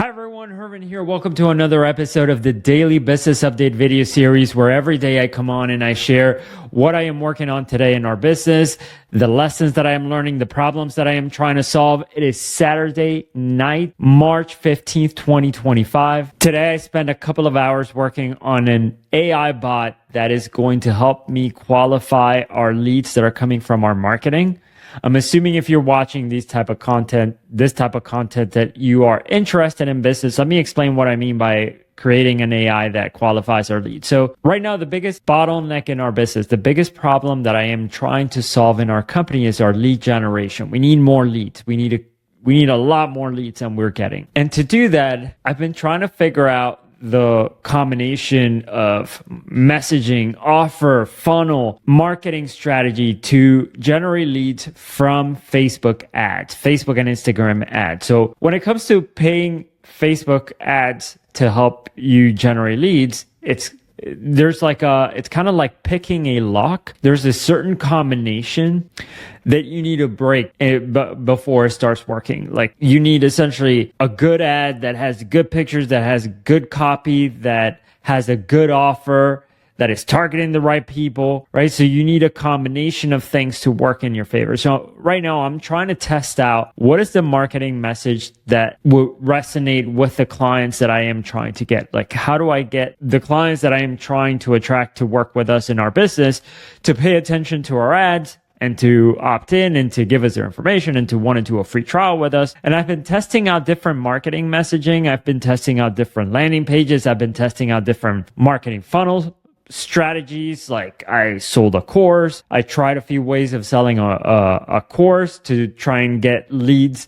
Hi everyone, Herman here. Welcome to another episode of the Daily Business Update video series where every day I come on and I share what I am working on today in our business, the lessons that I am learning, the problems that I am trying to solve. It is Saturday night, March 15th, 2025. Today I spent a couple of hours working on an AI bot that is going to help me qualify our leads that are coming from our marketing. I'm assuming if you're watching this type of content that you are interested in business. Let me explain what I mean by creating an AI that qualifies our leads. So right now, the biggest bottleneck in our business, the biggest problem that I am trying to solve in our company is our lead generation. We need more leads. We need a lot more leads than we're getting. And to do that, I've been trying to figure out the combination of messaging, offer, funnel, marketing strategy to generate leads from Facebook ads, Facebook and Instagram ads. So when it comes to paying Facebook ads to help you generate leads, it's kind of like picking a lock. There's a certain combination that you need to break before it starts working. Like you need essentially a good ad that has good pictures, that has good copy, that has a good offer, that is targeting the right people, right? So you need a combination of things to work in your favor. So right now I'm trying to test out what is the marketing message that will resonate with the clients that I am trying to get. Like how do I get the clients that I am trying to attract to work with us in our business to pay attention to our ads and to opt in and to give us their information and to want to do a free trial with us. And I've been testing out different marketing messaging. I've been testing out different landing pages. I've been testing out different marketing funnels, strategies. Like I sold a course. I tried a few ways of selling a course to try and get leads,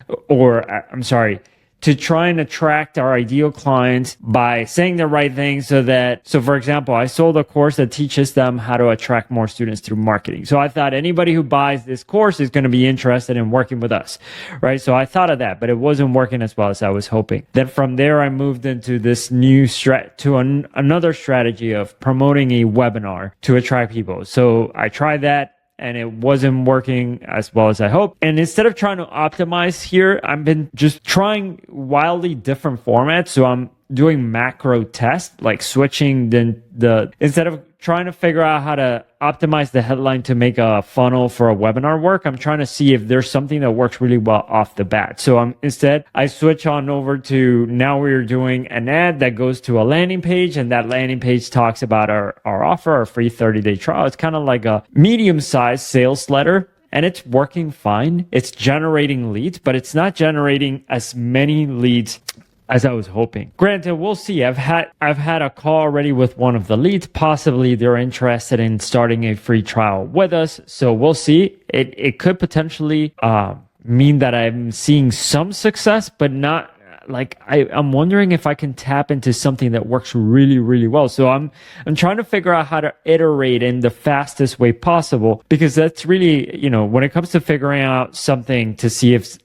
to try and attract our ideal clients by saying the right things. So for example, I sold a course that teaches them how to attract more students through marketing. So I thought anybody who buys this course is going to be interested in working with us, right? So I thought of that, but it wasn't working as well as I was hoping. Then from there, I moved into this new another strategy of promoting a webinar to attract people. So I tried that, and it wasn't working as well as I hoped. And instead of trying to optimize here, I've been just trying wildly different formats. So I'm doing macro tests, like switching instead of trying to figure out how to optimize the headline to make a funnel for a webinar work, I'm trying to see if there's something that works really well off the bat. So instead, I switch on over to now we're doing an ad that goes to a landing page, and that landing page talks about our offer, our free 30-day trial. It's kind of like a medium-sized sales letter. And it's working fine. It's generating leads, but it's not generating as many leads as I was hoping. Granted, we'll see. I've had a call already with one of the leads. Possibly they're interested in starting a free trial with us. So we'll see. It could potentially mean that I'm seeing some success, but not like I'm wondering if I can tap into something that works really, really well. So I'm trying to figure out how to iterate in the fastest way possible, because that's really, when it comes to figuring out something to see if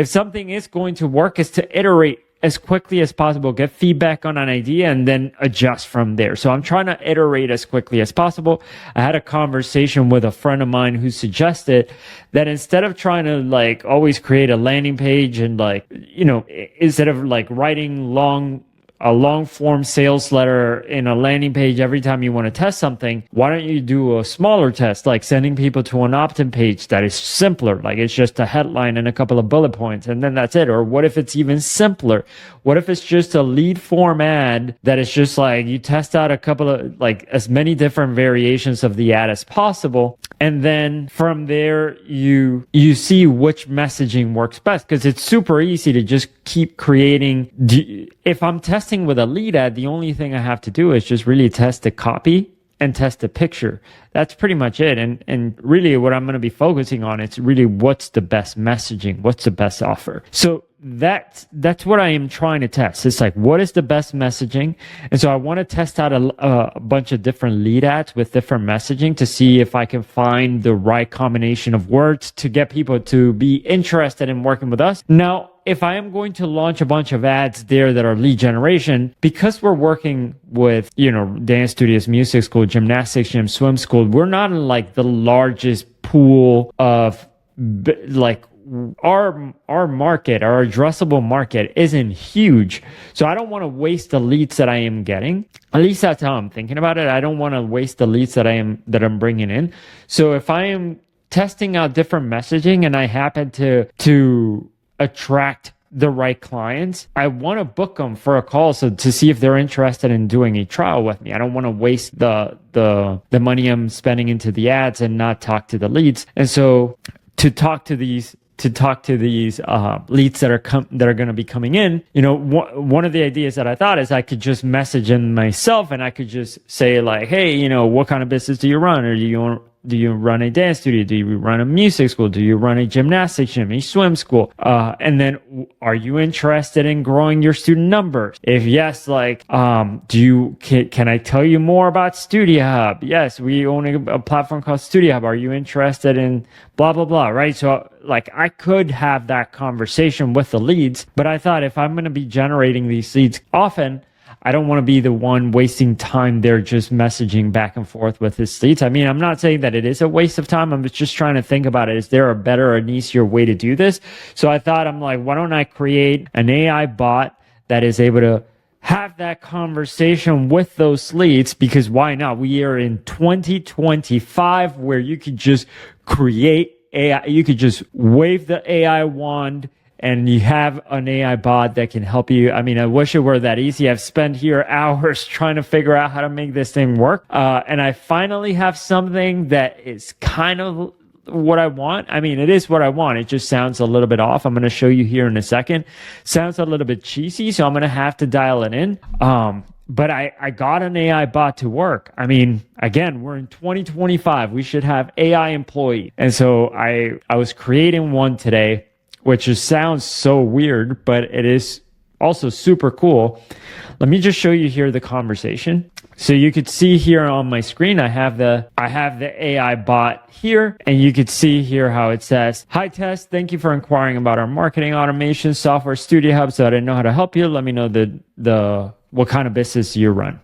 something is going to work, is to iterate as quickly as possible, get feedback on an idea, and then adjust from there. So I'm trying to iterate as quickly as possible. I had a conversation with a friend of mine who suggested that instead of trying to always create a landing page and instead of writing a long form sales letter in a landing page every time you want to test something, why don't you do a smaller test, like sending people to an opt-in page that is simpler, like it's just a headline and a couple of bullet points, and then that's it? Or what if it's even simpler? What if it's just a lead form ad that is just like you test out a couple of as many different variations of the ad as possible, and then from there you see which messaging works best? Because it's super easy to just keep creating. If I'm testing with a lead ad, the only thing I have to do is just really test the copy and test the picture. That's pretty much it. And really what I'm going to be focusing on, it's really what's the best messaging, what's the best offer. So that's what I am trying to test. It's like, what is the best messaging? And so I want to test out a bunch of different lead ads with different messaging to see if I can find the right combination of words to get people to be interested in working with us. Now, if I am going to launch a bunch of ads there that are lead generation, because we're working with, dance studios, music school, gymnastics gym, swim school, we're not in the largest pool of our market, our addressable market isn't huge. So I don't want to waste the leads that I am getting. At least that's how I'm thinking about it. I don't want to waste the leads that I'm bringing in. So if I am testing out different messaging and I happen to attract the right clients, I want to book them for a call so to see if they're interested in doing a trial with me. I don't want to waste the money I'm spending into the ads and not talk to the leads. And so to talk to these leads that are going to be coming in, one of the ideas that I thought is I could just message them myself, and I could just say like, hey, what kind of business do you run? Or do you run a dance studio? Do you run a music school? Do you run a gymnastics gym, a swim school? And then are you interested in growing your student numbers? If yes, like, can I tell you more about Studio Hub? Yes, we own a platform called Studio Hub. Are you interested in blah, blah, blah, right? So like I could have that conversation with the leads, but I thought if I'm going to be generating these leads often, I don't want to be the one wasting time there just messaging back and forth with his leads. I mean, I'm not saying that it is a waste of time. I'm just trying to think about it. Is there a better or an easier way to do this? So I thought, I'm like, why don't I create an AI bot that is able to have that conversation with those leads? Because why not? We are in 2025 where you could just create AI. You could just wave the AI wand and you have an AI bot that can help you. I mean, I wish it were that easy. I've spent here hours trying to figure out how to make this thing work. And I finally have something that is kind of what I want. I mean, it is what I want. It just sounds a little bit off. I'm going to show you here in a second. Sounds a little bit cheesy, so I'm going to have to dial it in. But I got an AI bot to work. I mean, again, we're in 2025. We should have AI employee. And so I was creating one today, which just sounds so weird, but it is also super cool. Let me just show you here the conversation. So you could see here on my screen, I have the AI bot here, and you could see here how it says, "Hi Tess, thank you for inquiring about our marketing automation software Studio Hub. So I didn't know how to help you. Let me know what kind of business you run."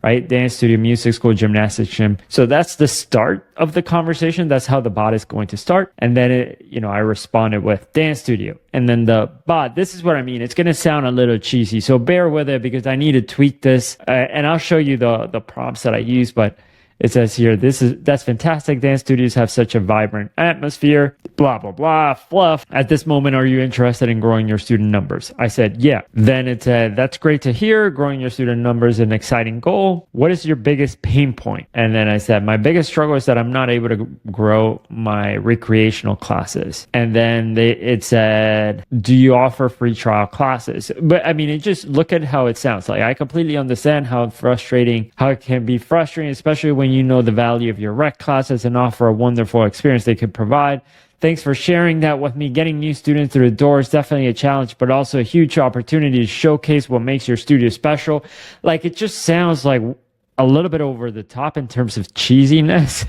Right? Dance studio, music school, gymnastics gym. So that's the start of the conversation. That's how the bot is going to start. And then I responded with dance studio. And then the bot, this is what I mean. It's going to sound a little cheesy. So bear with it because I need to tweak this. And I'll show you the prompts that I use, but it says here, that's fantastic. Dance studios have such a vibrant atmosphere, blah, blah, blah, fluff. At this moment, are you interested in growing your student numbers? I said, yeah. Then it said, that's great to hear. Growing your student numbers is an exciting goal. What is your biggest pain point? And then I said, my biggest struggle is that I'm not able to grow my recreational classes. And then it said, do you offer free trial classes? But I mean, look at how it sounds. Like I completely understand how it can be frustrating, especially when you know the value of your rec classes and offer a wonderful experience they could provide. Thanks for sharing that with me. Getting new students through the door is definitely a challenge, but also a huge opportunity to showcase what makes your studio special. Like it just sounds like a little bit over the top in terms of cheesiness.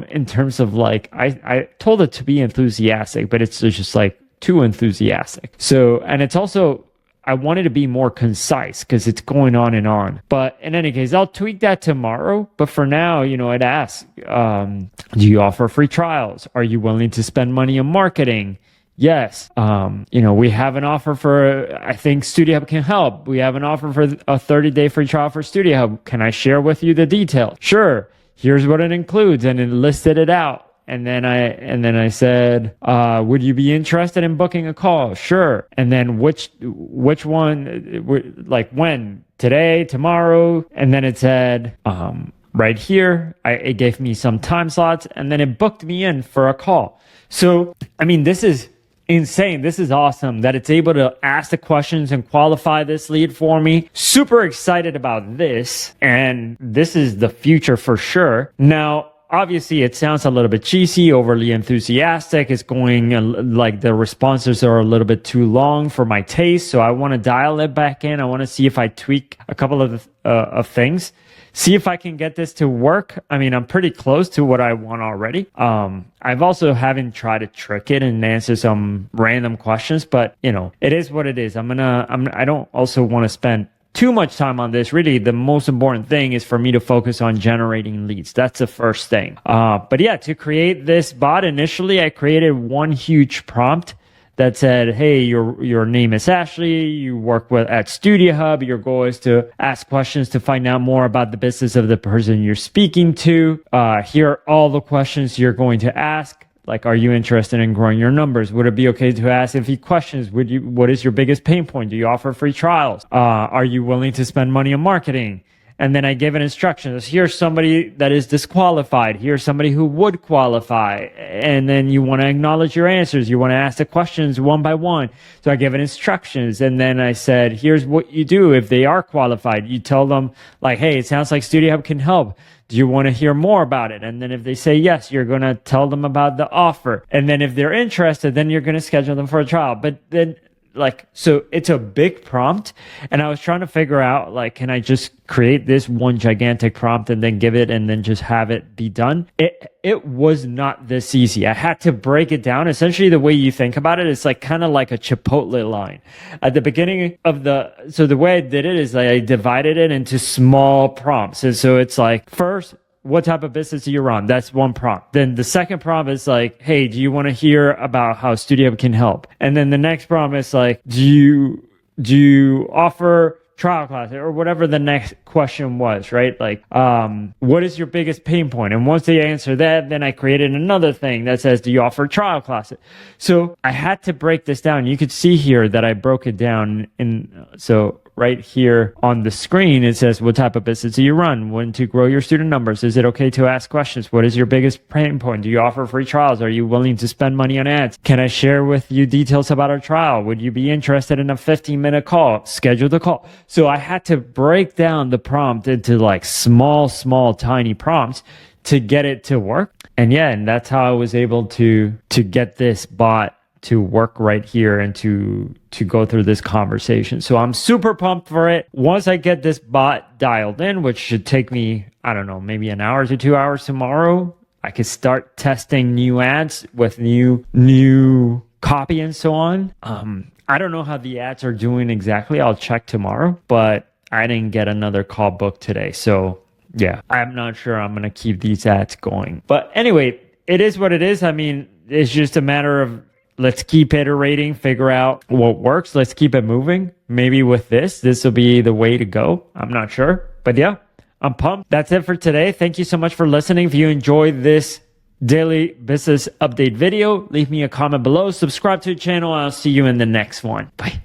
In terms of like, I told it to be enthusiastic, but it's just like too enthusiastic. So, and it's also, I wanted to be more concise because it's going on and on. But in any case, I'll tweak that tomorrow. But for now, it asks, do you offer free trials? Are you willing to spend money on marketing? Yes. We have an offer for, I think Studio Hub can help. We have an offer for a 30-day free trial for Studio Hub. Can I share with you the details? Sure. Here's what it includes. And it listed it out. And then I said, would you be interested in booking a call? Sure. And then which one, like when? Today, tomorrow? And then it said, right here, it gave me some time slots, and then it booked me in for a call. So, I mean, this is insane. This is awesome that it's able to ask the questions and qualify this lead for me. Super excited about this. And this is the future for sure. Now, obviously, it sounds a little bit cheesy, overly enthusiastic. It's going like the responses are a little bit too long for my taste. So I want to dial it back in. I want to see if I tweak a couple of things, see if I can get this to work. I mean, I'm pretty close to what I want already. I've also haven't tried to trick it and answer some random questions, but it is what it is. I don't also want to spend too much time on this. Really, the most important thing is for me to focus on generating leads. That's the first thing. But yeah, to create this bot, initially I created one huge prompt that said, hey, your name is Ashley, you work at Studio Hub, your goal is to ask questions to find out more about the business of the person you're speaking to. Here are all the questions you're going to ask. Like, are you interested in growing your numbers? Would it be okay to ask a few questions? What is your biggest pain point? Do you offer free trials? Are you willing to spend money on marketing? And then I give an instructions. Here's somebody that is disqualified. Here's somebody who would qualify. And then you want to acknowledge your answers. You want to ask the questions one by one. So I give it instructions. And then I said, here's what you do if they are qualified. You tell them like, hey, it sounds like Studio Hub can help. Do you want to hear more about it? And then if they say yes, you're going to tell them about the offer. And then if they're interested, then you're going to schedule them for a trial. But then so it's a big prompt, and I was trying to figure out, like, can I just create this one gigantic prompt and then give it and then just have it be done? It was not this easy. I had to break it down. Essentially, the way you think about it, it's like kind of like a Chipotle line. At the beginning of so the way I did it is I divided it into small prompts. And so it's like, first, what type of business do you run? That's one prompt. Then the second prompt is like, hey, do you want to hear about how Studio Hub can help? And then the next prompt is like, do you offer trial classes, or whatever the next question was, right? Like, what is your biggest pain point? And once they answer that, then I created another thing that says, do you offer trial classes? So I had to break this down. You could see here that I broke it down so right here on the screen, it says, what type of business do you run? When to grow your student numbers? Is it okay to ask questions? What is your biggest pain point? Do you offer free trials? Are you willing to spend money on ads? Can I share with you details about our trial? Would you be interested in a 15-minute call? Schedule the call. So I had to break down the prompt into like small, tiny prompts to get it to work. And that's how I was able to get this bot to work right here and to go through this conversation. So I'm super pumped for it. Once I get this bot dialed in, which should take me, I don't know, maybe an hour to 2 hours tomorrow, I could start testing new ads with new copy and so on. I don't know how the ads are doing exactly. I'll check tomorrow, but I didn't get another call booked today. So I'm not sure I'm going to keep these ads going. But anyway, it is what it is. I mean, it's just a matter of, let's keep iterating, figure out what works. Let's keep it moving. Maybe with this will be the way to go. I'm not sure. But I'm pumped. That's it for today. Thank you so much for listening. If you enjoyed this daily business update video, leave me a comment below. Subscribe to the channel. I'll see you in the next one. Bye.